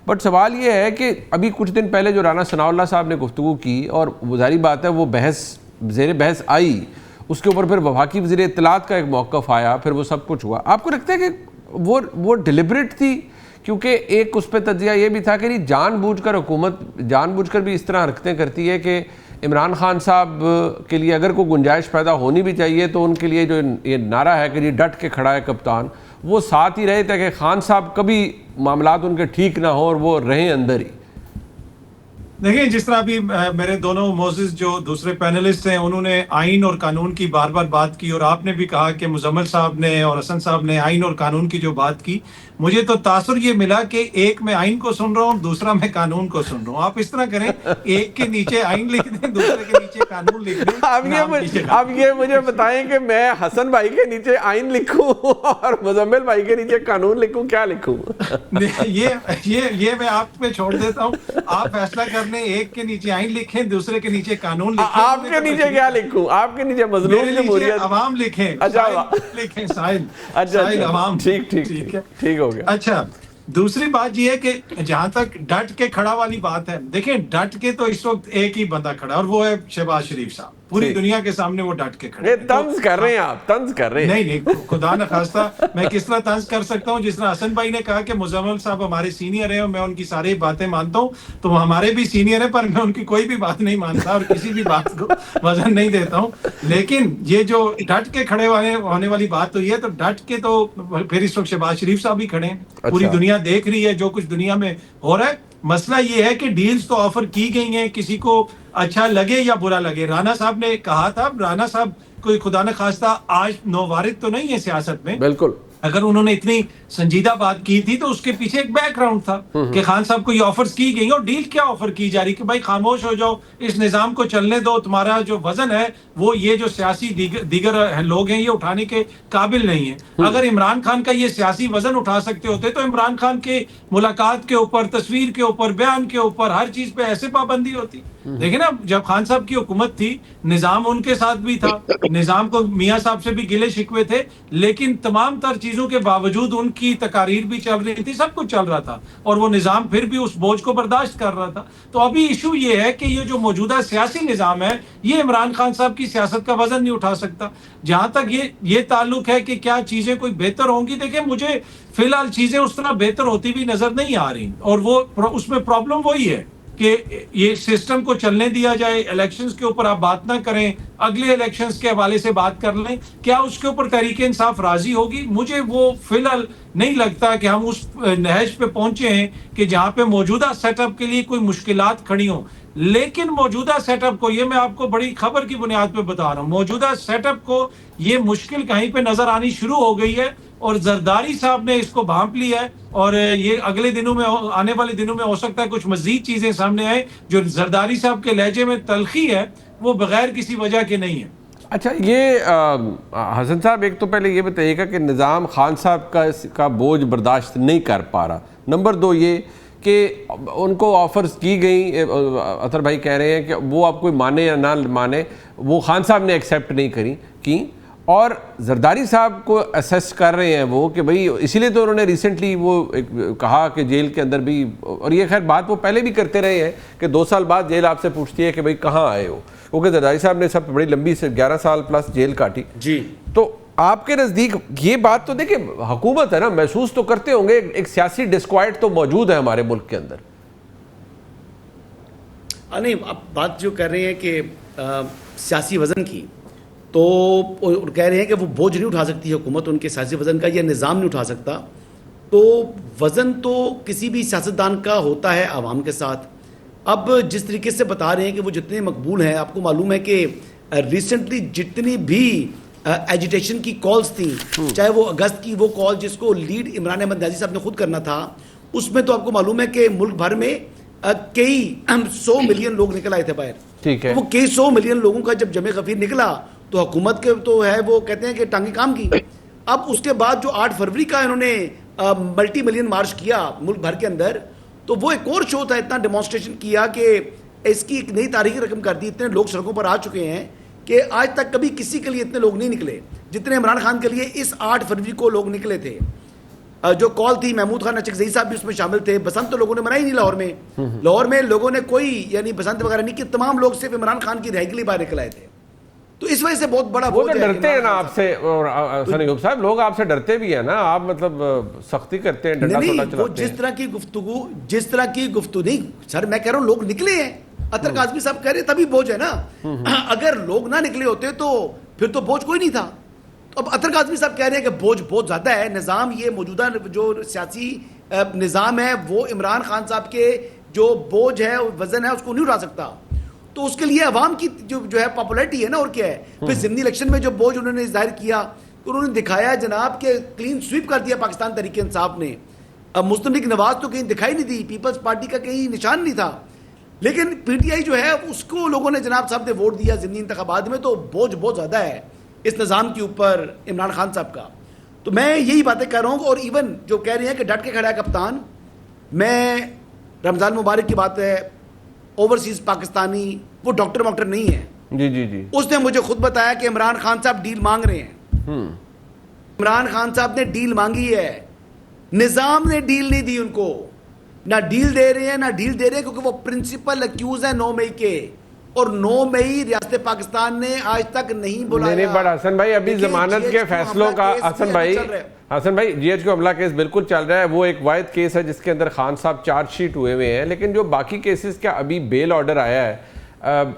But سوال یہ ہے کہ ابھی کچھ دن پہلے جو رانا ثناء اللہ صاحب نے گفتگو کی اور ظاہری بات ہے وہ زیر بحث آئی, اس کے اوپر پھر وفاقی وزیر اطلاعات کا ایک موقف آیا, پھر وہ سب کچھ ہوا. آپ کو لگتا ہے کہ وہ ڈیلیبریٹ تھی؟ کیونکہ ایک اس پہ تجزیہ یہ بھی تھا کہ نہیں جان بوجھ کر حکومت جان بوجھ کر بھی اس طرح حرکتیں کرتی ہے کہ عمران خان صاحب کے لیے اگر کوئی گنجائش پیدا ہونی بھی چاہیے تو ان کے لیے جو یہ نعرہ ہے کہ جی ڈٹ کے کھڑا ہے کپتان, وہ ساتھ ہی رہے تاکہ خان صاحب کبھی معاملات ان کے ٹھیک نہ ہوں اور وہ رہیں اندر ہی. دیکھیں جس طرح ابھی میرے دونوں موزز جو دوسرے پینلسٹ ہیں انہوں نے آئین اور قانون کی بار بار بات کی, اور آپ نے بھی کہا کہ مزمل صاحب نے اور حسن صاحب نے آئین اور قانون کی جو بات کی, مجھے تو تاثر یہ ملا کہ ایک میں آئین کو سن رہا ہوں, دوسرا میں قانون کو سن رہا ہوں. آپ اس طرح کریں, ایک کے نیچے آئین لکھ دیں, دوسرے کے نیچے قانون لکھ دیں. اب یہ مجھے بتائیں کہ میں حسن بھائی کے نیچے آئین لکھوں اور مزمل بھائی کے نیچے قانون لکھوں, کیا لکھوں؟ یہ میں آپ پہ چھوڑ دیتا ہوں, آپ فیصلہ کر لیں. ایک کے نیچے آئین لکھیں, دوسرے کے نیچے قانون لکھیں. آپ کے نیچے کیا لکھوں؟ آپ کے نیچے مظلوم جمہوریت عوام لکھیں. لکھیں ساحل عوام. ٹھیک ہو گیا. اچھا, دوسری بات یہ ہے کہ جہاں تک ڈٹ کے کھڑا والی بات ہے, دیکھیں ڈٹ کے تو اس وقت ایک ہی بندہ کھڑا اور وہ ہے شہباز شریف صاحب. پوری دنیا کے سامنے وہ ڈٹ کے کھڑے. طنز کر رہے ہیں آپ, طنز کر رہے ہیں. نہیں خدا نخواستہ میں کس طرح طنز کر سکتا ہوں. جس طرح حسن بھائی نے کہا کہ مزمل صاحب ہمارے سینئر ہیں اور میں ان کی ساری باتیں مانتا ہوں, تو ہمارے بھی سینئر ہیں, پر میں ان کی کوئی بھی بات نہیں مانتا اور کسی بھی بات کو وزن نہیں دیتا ہوں. لیکن یہ جو ڈٹ کے کھڑے ہونے والی بات تو یہ ہے, تو ڈٹ کے تو پھر اس وقت شہباز شریف صاحب بھی کھڑے ہیں. پوری دنیا دیکھ رہی ہے جو کچھ دنیا میں ہو رہا ہے. مسئلہ یہ ہے کہ ڈیلز تو آفر کی گئی ہیں, کسی کو اچھا لگے یا برا لگے. رانا صاحب نے کہا تھا, رانا صاحب کوئی خدا نخواستہ آج نووارد تو نہیں ہے سیاست میں. بالکل. اگر انہوں نے اتنی سنجیدہ بات کی تھی تو اس کے پیچھے ایک بیک گراؤنڈ تھا کہ خان صاحب کو یہ آفرز کی گئی, اور ڈیل کیا آفر کی جا رہی کہ بھائی خاموش ہو جاؤ, اس نظام کو چلنے دو, تمہارا جو وزن ہے وہ یہ جو سیاسی دیگر لوگ ہیں یہ اٹھانے کے قابل نہیں ہیں. اگر عمران خان کا یہ سیاسی وزن اٹھا سکتے ہوتے تو عمران خان کے ملاقات کے اوپر, تصویر کے اوپر, بیان کے اوپر, ہر چیز پہ ایسے پابندی ہوتی. دیکھیں نا, جب خان صاحب کی حکومت تھی نظام ان کے ساتھ بھی تھا, نظام کو میاں صاحب سے بھی گلے شکوے تھے, لیکن تمام تر چیزوں کے باوجود ان کی تقاریر بھی چل رہی تھی, سب کچھ چل رہا تھا, اور وہ نظام پھر بھی اس بوجھ کو برداشت کر رہا تھا. تو ابھی ایشو یہ ہے کہ یہ جو موجودہ سیاسی نظام ہے یہ عمران خان صاحب کی سیاست کا وزن نہیں اٹھا سکتا. جہاں تک یہ تعلق ہے کہ کیا چیزیں کوئی بہتر ہوں گی, دیکھیں مجھے فی الحال چیزیں اس طرح بہتر ہوتی بھی نظر نہیں آ رہی, اور وہ اس میں پرابلم وہی ہے کہ یہ سسٹم کو چلنے دیا جائے. الیکشنز کے اوپر آپ بات نہ کریں, اگلے الیکشنز کے حوالے سے بات کر لیں. کیا اس کے اوپر تحریک انصاف راضی ہوگی؟ مجھے وہ فی الحال نہیں لگتا کہ ہم اس نہج پہ پہنچے ہیں کہ جہاں پہ موجودہ سیٹ اپ کے لیے کوئی مشکلات کھڑی ہوں. لیکن موجودہ سیٹ اپ کو, یہ میں آپ کو بڑی خبر کی بنیاد پہ بتا رہا ہوں, موجودہ سیٹ اپ کو یہ مشکل کہیں پہ نظر آنی شروع ہو گئی ہے, اور زرداری صاحب نے اس کو بھانپ لیا ہے, اور یہ اگلے دنوں میں, آنے والے دنوں میں ہو سکتا ہے کچھ مزید چیزیں سامنے آئیں. جو زرداری صاحب کے لہجے میں تلخی ہے وہ بغیر کسی وجہ کے نہیں ہے. اچھا, یہ حسن صاحب ایک تو پہلے یہ بتائیے گا کہ نظام خان صاحب کا بوجھ برداشت نہیں کر پا رہا. نمبر دو یہ کہ ان کو آفرز کی گئیں, اطہر بھائی کہہ رہے ہیں کہ وہ آپ کوئی مانے یا نہ مانے, وہ خان صاحب نے ایکسیپٹ نہیں کی, اور زرداری صاحب کو اسیس کر رہے ہیں وہ کہ بھئی, اسی لیے تو انہوں نے ریسنٹلی وہ کہا کہ جیل کے اندر بھی, اور یہ خیر بات وہ پہلے بھی کرتے رہے ہیں کہ 2 سال بعد جیل آپ سے پوچھتی ہے کہ بھئی کہاں آئے ہو, کیونکہ زرداری صاحب نے سب بڑی لمبی سے 11 سال پلس جیل کاٹی. جی, تو آپ کے نزدیک یہ بات تو دیکھیں حکومت ہے نا, محسوس تو کرتے ہوں گے ایک سیاسی ڈسکوائٹ تو موجود ہے ہمارے ملک کے اندر. نہیں, اب بات جو کر رہے ہیں کہ سیاسی وزن کی, تو کہہ رہے ہیں کہ وہ بوجھ نہیں اٹھا سکتی حکومت ان کے سیاسی وزن کا, یا نظام نہیں اٹھا سکتا. تو وزن تو کسی بھی سیاستدان کا ہوتا ہے عوام کے ساتھ. اب جس طریقے سے بتا رہے ہیں کہ وہ جتنے مقبول ہیں, آپ کو معلوم ہے کہ ریسنٹلی جتنی بھی ایجیٹیشن کی کالز تھیں, چاہے وہ اگست کی وہ کال جس کو لیڈ عمران احمد نیازی صاحب نے خود کرنا تھا, اس میں تو آپ کو معلوم ہے کہ ملک بھر میں کئی 100 ملین لوگ نکل آئے تھے باہر. ٹھیک ہے, وہ کئی 100 ملین لوگوں کا جب جمع غفیر نکلا تو حکومت کے تو ہے وہ کہتے ہیں کہ ٹانگیں کام کی. اب اس کے بعد جو 8 فروری کا انہوں نے ملٹی ملین مارچ کیا ملک بھر کے اندر, تو وہ ایک اور شو تھا, اتنا ڈیمانسٹریشن کیا کہ اس کی ایک نئی تاریخی رقم کر دی. اتنے لوگ سڑکوں پر آ چکے ہیں کہ آج تک کبھی کسی کے لیے اتنے لوگ نہیں نکلے جتنے عمران خان کے لیے اس 8 فروری کو لوگ نکلے تھے. جو کال تھی محمود خان اچکزئی صاحب بھی اس میں شامل تھے. بسنت تو لوگوں نے منائی نہیں لاہور میں. لاہور میں لوگوں نے کوئی یعنی بسنت وغیرہ نہیں کی, تمام لوگ صرف عمران خان کی رہائی کے لیے باہر نکل آئے تھے. تو اس وجہ سے بہت بڑا وہ تو ڈرتے ہیں نا آپ سے, اور حسن ایوب صاحب لوگ آپ سے ڈرتے بھی ہیں نا, آپ مطلب سختی کرتے ہیں, ڈنڈا سوٹا چلاتے ہیں. وہ جس طرح کی گفتگو نہیں سر, میں کہہ رہا ہوں لوگ نکلے ہیں. اطہر کاظمی صاحب کہہ رہے تبھی بوجھ ہے نا. اگر لوگ نہ نکلے ہوتے تو پھر تو بوجھ کوئی نہیں تھا. اب اطہر کاظمی صاحب کہہ رہے ہیں کہ بوجھ بہت زیادہ ہے. نظام یہ موجودہ جو سیاسی نظام ہے وہ عمران خان صاحب کے جو بوجھ ہے وزن ہے اس کو نہیں اٹھا سکتا. تو اس کے لیے عوام کی جو ہے پاپولیرٹی ہے نا, اور کیا ہے. پھر ضمنی الیکشن میں جو بوجھ انہوں نے ظاہر کیا, انہوں نے دکھایا جناب کہ کلین سویپ کر دیا پاکستان تحریک انصاف نے. اب مسلم لیگ نواز تو کہیں دکھائی نہیں دی, پیپلز پارٹی کا کہیں نشان نہیں تھا, لیکن پی ٹی آئی جو ہے اس کو لوگوں نے جناب صاحب نے ووٹ دیا ضمنی انتخابات میں. تو بوجھ بہت زیادہ ہے اس نظام کے اوپر عمران خان صاحب کا. تو میں یہی باتیں کر رہا ہوں. اور ایون جو کہہ رہے ہیں کہ ڈٹ کے کھڑا ہے کپتان, میں رمضان مبارک کی بات ہے, اوورسیز پاکستانی وہ ڈاکٹر نہیں ہے. جی جی جی, اس نے مجھے خود بتایا کہ عمران خان صاحب ڈیل مانگ رہے ہیں. عمران خان صاحب نے ڈیل مانگی ہے, نظام نے ڈیل نہیں دی ان کو. نہ ڈیل دے رہے ہیں کیونکہ وہ پرنسپل اکیوز ہیں 9 مئی کے, اور 9 مئی ریاست پاکستان نے آج تک نہیں بلایا. نہیں بڑا حسن بھائی ابھی ضمانت کے فیصلوں کا, حسن بھائی جی ایچ کیو حملہ کیس بالکل چل رہا ہے. وہ ایک واحد کیس ہے جس کے اندر خان صاحب چارج شیٹ ہوئے ہیں, لیکن جو باقی کیسز کا ابھی بیل آرڈر آیا ہے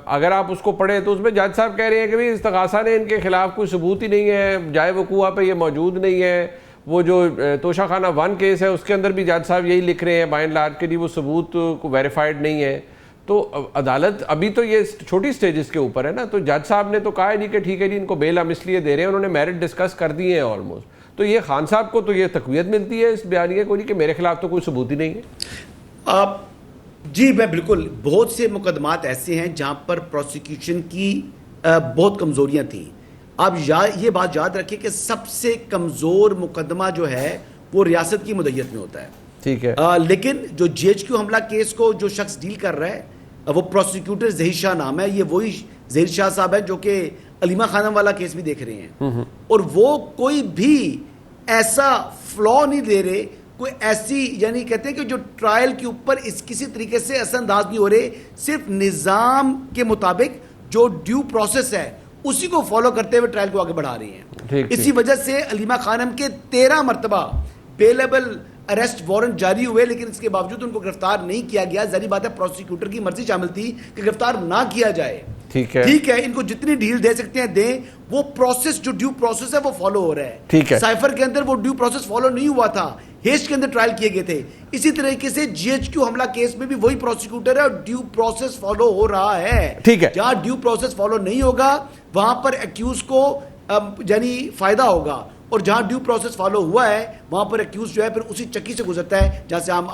اگر آپ اس کو پڑھیں تو اس میں جج صاحب کہہ رہے ہیں کہ استغاثہ نے ان کے خلاف کوئی ثبوت ہی نہیں ہے, جائے وقوع پہ یہ موجود نہیں ہے. وہ جو توشہ خانہ 1 کیس ہے اس کے اندر بھی جج صاحب یہی لکھ رہے ہیں بائی اینڈ لارج کے لیے وہ ثبوت کو ویریفائڈ نہیں ہے. تو عدالت ابھی تو یہ چھوٹی سٹیجز کے اوپر ہے نا, تو جج صاحب نے تو کہا ہے نہیں کہ ٹھیک ہے جی ان کو بیل ہم اس لیے دے رہے ہیں, انہوں نے میرٹ ڈسکس کر دیے ہیں آلموسٹ. تو یہ خان صاحب کو تو یہ تقویت ملتی ہے اس بیانیے کو کہ میرے خلاف تو کوئی ثبوت ہی نہیں ہے. جی میں بالکل, بہت سے مقدمات ایسے ہیں جہاں پر پروسیکیوشن کی بہت کمزوریاں تھیں. آپ یہ بات یاد رکھیں کہ سب سے کمزور مقدمہ جو ہے وہ ریاست کی مدعیت میں ہوتا ہے. ٹھیک ہے, لیکن جو جی ایچ کیو حملہ کیس کو جو شخص ڈیل کر رہا ہے وہ پروسیکیوٹر ظہیر شاہ نام ہے. یہ وہی ظہیر شاہ صاحب ہے جو کہ علیمہ خانم والا کیس بھی دیکھ رہے ہیں, اور وہ کوئی بھی ایسا فلا نہیں دے رہے, کوئی ایسی یعنی کہتے ہیں کہ جو ٹرائل کے اوپر کسی طریقے سے اثر انداز نہیں ہو رہے, صرف نظام کے مطابق جو ڈیو پروسیس ہے اسی کو فالو کرتے ہوئے ٹرائل کو آگے بڑھا رہی ہیں. اسی وجہ سے علیمہ خانم کے 13 مرتبہ بیلیبل اریسٹ وارنٹ جاری ہوئے, لیکن اس کے باوجود ان کو گرفتار نہیں کیا گیا. ظاہری بات ہے پروسیکیوٹر کی مرضی شامل تھی کہ گرفتار نہ کیا جائے. ٹھیک ہے, ان کو جتنی ڈیل دے سکتے ہیں دیں, وہ پروسیس جو ڈیو پروسیس ہے وہ فالو ہو رہا ہے. ٹھیک ہے, سائفر کے اندر وہ ڈیو پروسیس فالو نہیں ہوا تھا, ہیسٹ کے اندر ٹرائل کیے گئے تھے. اسی طریقے سے جی ایچ کیو حملہ کیس میں بھی وہی پروسیکیوٹر ہے اور ڈیو پروسیس فالو ہو رہا ہے. ٹھیک ہے, جہاں ڈیو پروسیس فالو نہیں ہوگا وہاں پر ایکیوز کو یعنی فائدہ ہوگا, اور جہاں ڈیو پروسیس فالو ہوا ہے وہاں پر ایکیوز جو ہے پھر اسی چکی سے گزرتا ہے جہاں سے ہم